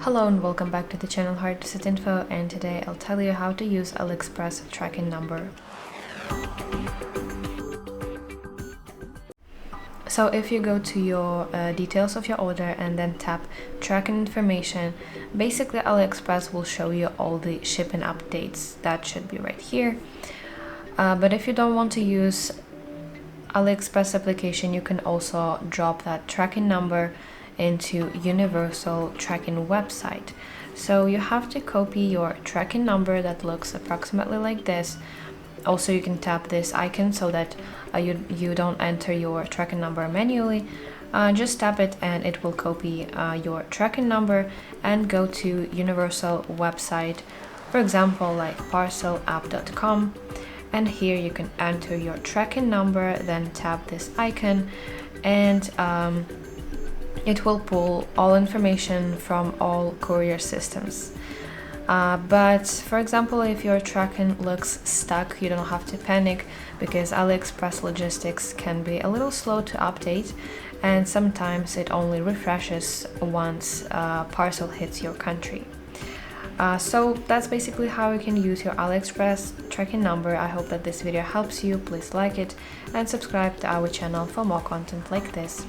Hello and welcome back to the channel HardReset.Info, and today I'll tell you how to use AliExpress tracking number. So if you go to your details of your order and then tap tracking information, basically AliExpress will show you all the shipping updates. That should be right here. But if you don't want to use AliExpress application, you can also drop that tracking number into universal tracking website. So you have to copy your tracking number that looks approximately like this. Also, you can tap this icon so that you don't enter your tracking number manually. Just tap it and it will copy your tracking number and go to universal website, for example like parcelapp.com. And here you can enter your tracking number, then tap this icon, and it will pull all information from all courier systems. But for example, if your tracking looks stuck, you don't have to panic, because AliExpress logistics can be a little slow to update, and sometimes it only refreshes once a parcel hits your country. So that's basically how you can use your AliExpress tracking number. I hope that this video helps you. Please like it and subscribe to our channel for more content like this.